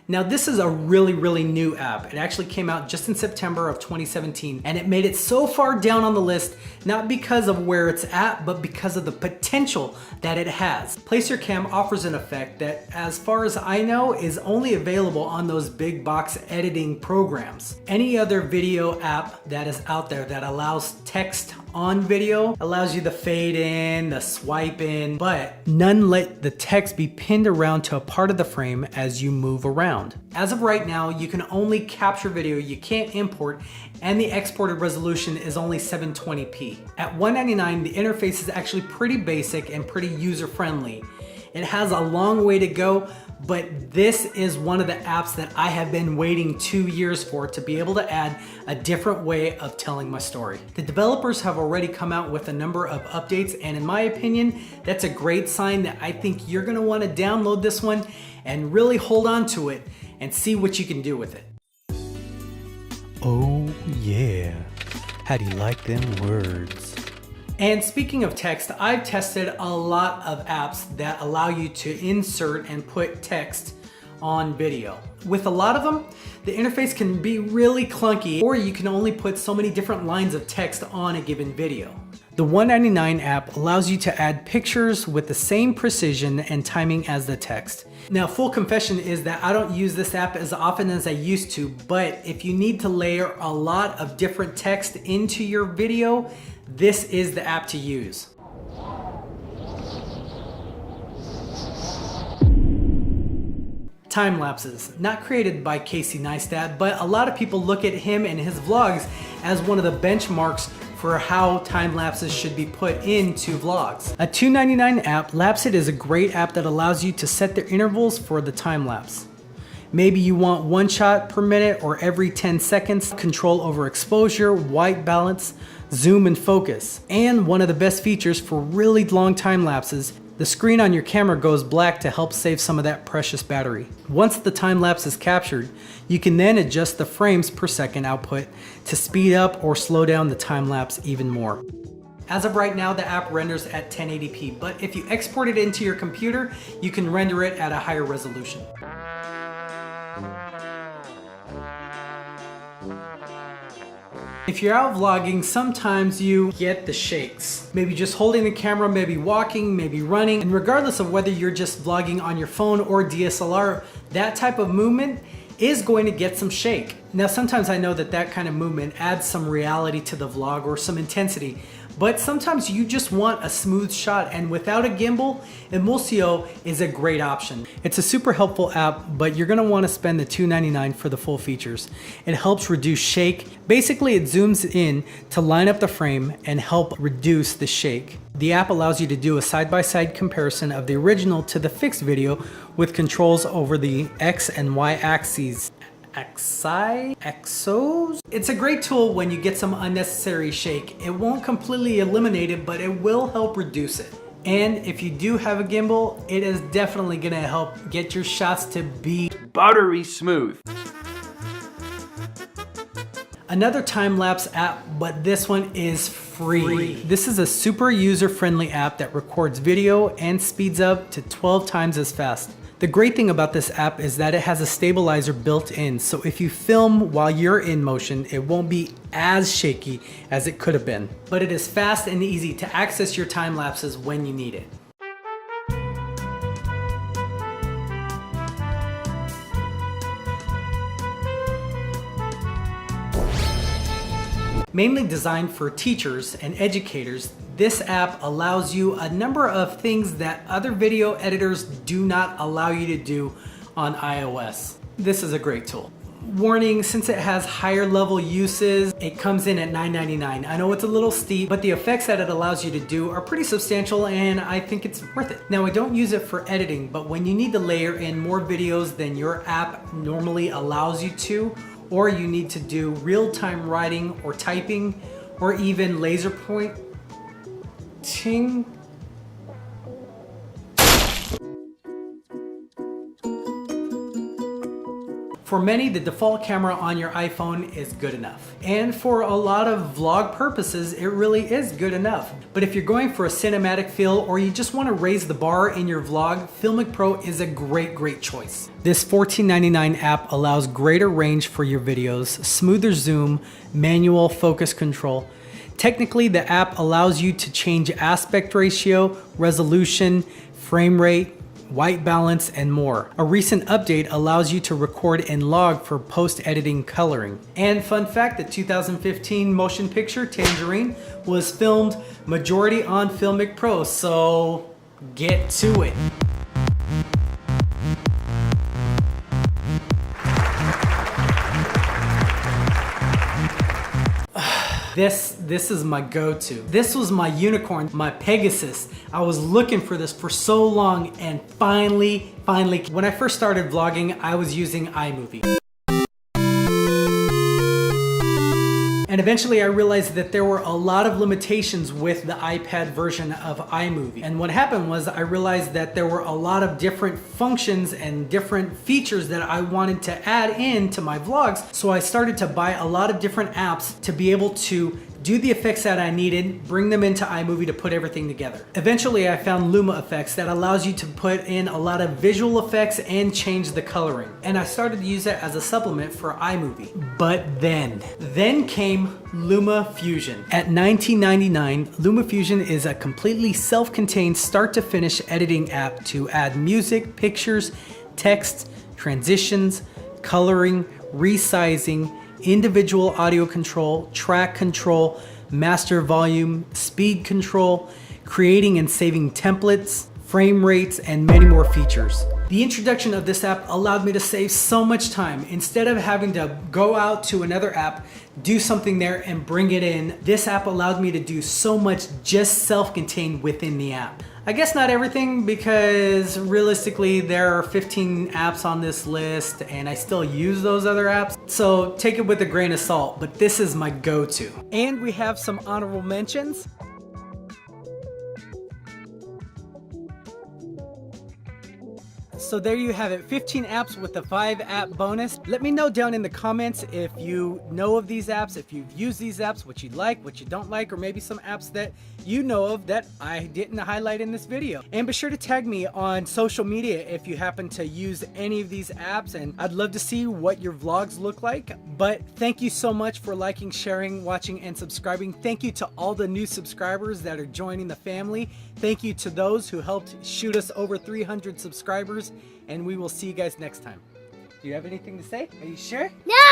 Now this is a really new app. It actually came out just in September of 2017, and it made it so far down on the list, not because of where it's at, but because of the potential that it has. PlacerCam offers an effect that, as far as I know, is only available on those big box editing programs. Any other video app that is out there that allows text on video allows you the fade in, the swipe in, but none let the text be pinned around to a part of the frame as you move around. As of right now, you can only capture video, you can't import, and the exported resolution is only 720p. At $199, the interface is actually pretty basic and pretty user-friendly. It has a long way to go, but this is one of the apps that I have been waiting 2 years for, to be able to add a different way of telling my story. The developers have already come out with a number of updates, and in my opinion, that's a great sign that I think you're gonna wanna download this one and really hold on to it and see what you can do with it. Oh yeah, how do you like them words? And speaking of text, I've tested a lot of apps that allow you to insert and put text on video. With a lot of them, the interface can be really clunky, or you can only put so many different lines of text on a given video. The $199 app allows you to add pictures with the same precision and timing as the text. Now, full confession is that I don't use this app as often as I used to, but if you need to layer a lot of different text into your video, this is the app to use. Time lapses, not created by Casey Neistat, but a lot of people look at him and his vlogs as one of the benchmarks for how time lapses should be put into vlogs. A $299 app, Lapse is a great app that allows you to set the intervals for the time lapse. Maybe you want 1 shot per minute or every 10 seconds, control over exposure, white balance, zoom and focus. And one of the best features for really long time lapses, the screen on your camera goes black to help save some of that precious battery. Once the time lapse is captured, you can then adjust the frames per second output to speed up or slow down the time lapse even more. As of right now, the app renders at 1080p, but if you export it into your computer, you can render it at a higher resolution. If you're out vlogging, sometimes you get the shakes. Maybe just holding the camera, maybe walking, maybe running. And regardless of whether you're just vlogging on your phone or DSLR, that type of movement is going to get some shake. Now, sometimes I know that that kind of movement adds some reality to the vlog or some intensity, but sometimes you just want a smooth shot, and without a gimbal, Mulco is a great option. It's a super helpful app, but you're gonna wanna spend the $299 for the full features. It helps reduce shake. Basically, it zooms in to line up the frame and help reduce the shake. The app allows you to do a side-by-side comparison of the original to the fixed video with controls over the X and Y axes. Exos? It's a great tool when you get some unnecessary shake. It won't completely eliminate it, but it will help reduce it. And if you do have a gimbal, it is definitely gonna help get your shots to be buttery smooth. Another time-lapse app, but this one is free. This is a super user-friendly app that records video and speeds up to 12 times as fast. The great thing about this app is that it has a stabilizer built in, so if you film while you're in motion, it won't be as shaky as it could have been. But it is fast and easy to access your time lapses when you need it. Mainly designed for teachers and educators, this app allows you a number of things that other video editors do not allow you to do on iOS. This is a great tool. Warning, since it has higher level uses, it comes in at $9.99. I know it's a little steep, but the effects that it allows you to do are pretty substantial, and I think it's worth it. Now, I don't use it for editing, but when you need to layer in more videos than your app normally allows you to, or you need to do real-time writing or typing, or even laser pointing. For many, the default camera on your iPhone is good enough. And for a lot of vlog purposes, it really is good enough. But if you're going for a cinematic feel or you just want to raise the bar in your vlog, Filmic Pro is a great choice. This $14.99 app allows greater range for your videos, smoother zoom, manual focus control. Technically, the app allows you to change aspect ratio, resolution, frame rate, white balance, and more. A recent update allows you to record and log for post-editing coloring. And fun fact, the 2015 motion picture Tangerine was filmed majority on Filmic Pro, so get to it. This is my go-to. This was my unicorn, my Pegasus. I was looking for this for so long, and finally, when I first started vlogging, I was using iMovie. And eventually I realized that there were a lot of limitations with the iPad version of iMovie. And what happened was I realized that there were a lot of different functions and different features that I wanted to add in to my vlogs. So I started to buy a lot of different apps to be able to do the effects that I needed, bring them into iMovie to put everything together. Eventually I found Luma Effects that allows you to put in a lot of visual effects and change the coloring. And I started to use it as a supplement for iMovie. But then came LumaFusion. At $19.99, LumaFusion is a completely self-contained start to finish editing app to add music, pictures, text, transitions, coloring, resizing, individual audio control, track control, master volume, speed control, creating and saving templates, frame rates, and many more features. The introduction of this app allowed me to save so much time. Instead of having to go out to another app, do something there and bring it in, this app allowed me to do so much just self-contained within the app. I guess not everything, because realistically there are 15 apps on this list and I still use those other apps. So take it with a grain of salt, but this is my go-to. And we have some honorable mentions. So there you have it, 15 apps with a 5 app bonus. Let me know down in the comments if you know of these apps, if you've used these apps, what you like, what you don't like, or maybe some apps that you know of that I didn't highlight in this video. And be sure to tag me on social media if you happen to use any of these apps, and I'd love to see what your vlogs look like. But thank you so much for liking, sharing, watching, and subscribing. Thank you to all the new subscribers that are joining the family. Thank you to those who helped shoot us over 300 subscribers, and we will see you guys next time. Do you have anything to say? Are you sure? No!